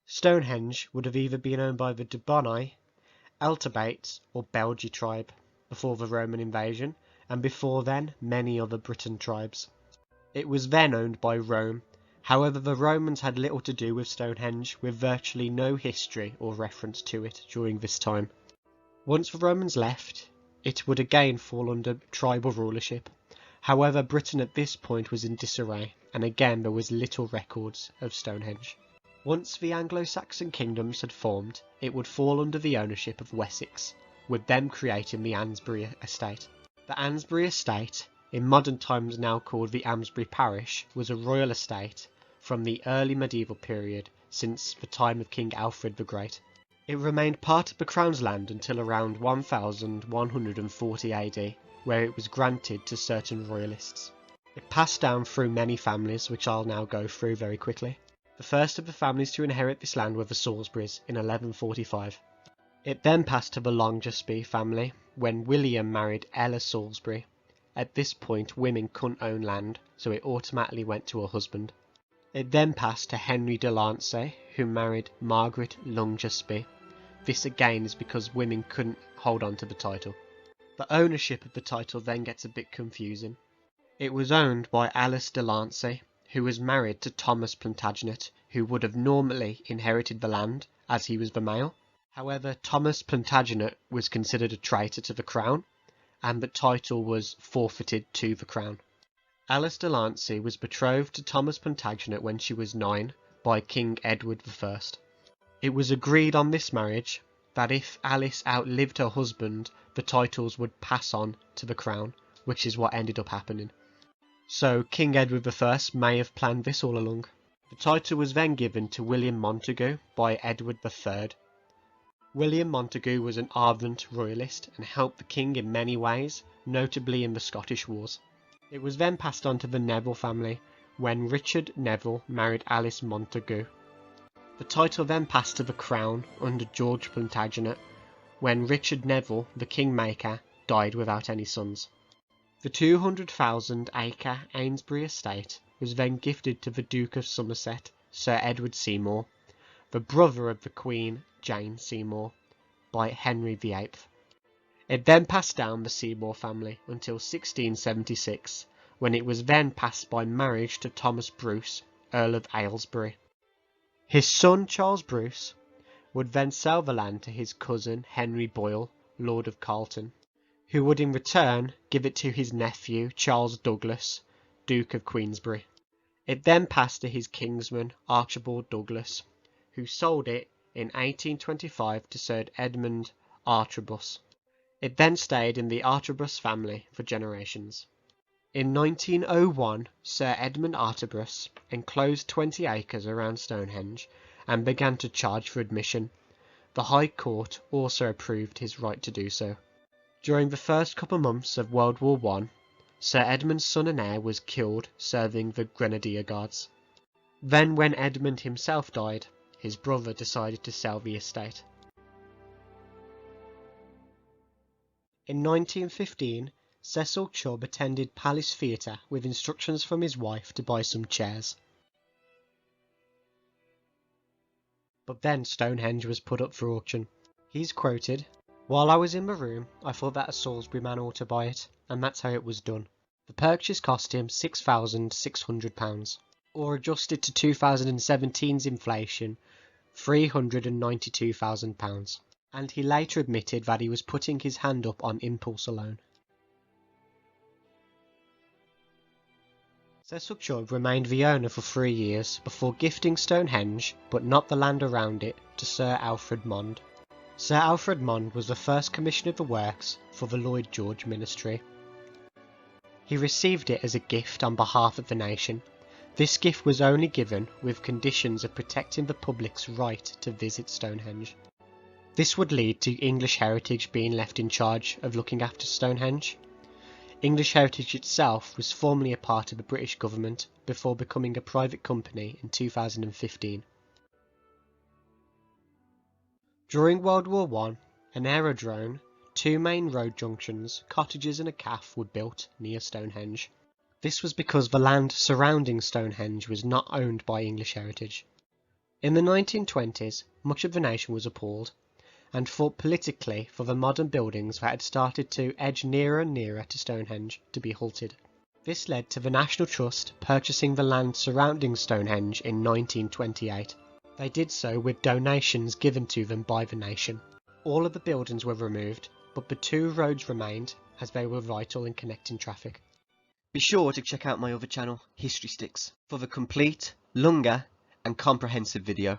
Stonehenge would have either been owned by the Dubonai, Eltabates or Belgi tribe before the Roman invasion, and before then many other Briton tribes. It was then owned by Rome. However, the Romans had little to do with Stonehenge, with virtually no history or reference to it during this time. Once the Romans left, it would again fall under tribal rulership. However, Britain at this point was in disarray, and again there was little records of Stonehenge. Once the Anglo-Saxon kingdoms had formed, it would fall under the ownership of Wessex, with them creating the Amesbury estate. The Amesbury estate, in modern times now called the Amesbury parish, was a royal estate from the early medieval period, since the time of King Alfred the Great. It remained part of the Crown's land until around 1140 AD, where it was granted to certain royalists. It passed down through many families, which I'll now go through very quickly. The first of the families to inherit this land were the Salisburys in 1145. It then passed to the Longespy family when William married Ella Salisbury. At this point women couldn't own land, so it automatically went to her husband. It then passed to Henry de Lancey, who married Margaret Longespy. This again is because women couldn't hold on to the title. The ownership of the title then gets a bit confusing. It was owned by Alice de Lancey, who was married to Thomas Plantagenet, who would have normally inherited the land, as he was the male. However, Thomas Plantagenet was considered a traitor to the crown, and the title was forfeited to the crown. Alice de Lancey was betrothed to Thomas Plantagenet when she was 9 by King Edward I. It was agreed on this marriage that if Alice outlived her husband, the titles would pass on to the crown, which is what ended up happening. So King Edward I may have planned this all along. The title was then given to William Montagu by Edward III. William Montagu was an ardent royalist and helped the king in many ways, notably in the Scottish Wars. It was then passed on to the Neville family when Richard Neville married Alice Montagu. The title then passed to the crown under George Plantagenet when Richard Neville, the kingmaker, died without any sons. The 200,000 acre Amesbury estate was then gifted to the Duke of Somerset, Sir Edward Seymour, the brother of the Queen Jane Seymour, by Henry VIII. It then passed down the Seymour family until 1676, when it was then passed by marriage to Thomas Bruce, Earl of Aylesbury. His son Charles Bruce would then sell the land to his cousin Henry Boyle, Lord of Carlton, who would in return give it to his nephew Charles Douglas, Duke of Queensberry. It then passed to his kinsman Archibald Douglas, who sold it in 1825 to Sir Edmund Artribus. It then stayed in the Artribus family for generations. In 1901, Sir Edmund Artribus enclosed 20 acres around Stonehenge and began to charge for admission. The High Court also approved his right to do so. During the first couple months of World War I, Sir Edmund's son and heir was killed serving the Grenadier Guards. Then when Edmund himself died, his brother decided to sell the estate. In 1915, Cecil Chubb attended Palace Theatre with instructions from his wife to buy some chairs. But then Stonehenge was put up for auction. He's quoted, "While I was in the room, I thought that a Salisbury man ought to buy it, and that's how it was done." The purchase cost him £6,600, or adjusted to 2017's inflation, £392,000, and he later admitted that he was putting his hand up on impulse alone. Cecil Chubb remained the owner for 3 years before gifting Stonehenge, but not the land around it, to Sir Alfred Mond. Sir Alfred Mond was the first commissioner of the works for the Lloyd George ministry. He received it as a gift on behalf of the nation. This gift was only given with conditions of protecting the public's right to visit Stonehenge. This would lead to English Heritage being left in charge of looking after Stonehenge. English Heritage itself was formerly a part of the British government before becoming a private company in 2015. During World War I, an aerodrome, 2 main road junctions, cottages and a cafe were built near Stonehenge. This was because the land surrounding Stonehenge was not owned by English Heritage. In the 1920s, much of the nation was appalled, and fought politically for the modern buildings that had started to edge nearer and nearer to Stonehenge to be halted. This led to the National Trust purchasing the land surrounding Stonehenge in 1928. They did so with donations given to them by the nation. All of the buildings were removed, but the 2 roads remained as they were vital in connecting traffic. Be sure to check out my other channel, History Sticks, for the complete, longer and comprehensive video.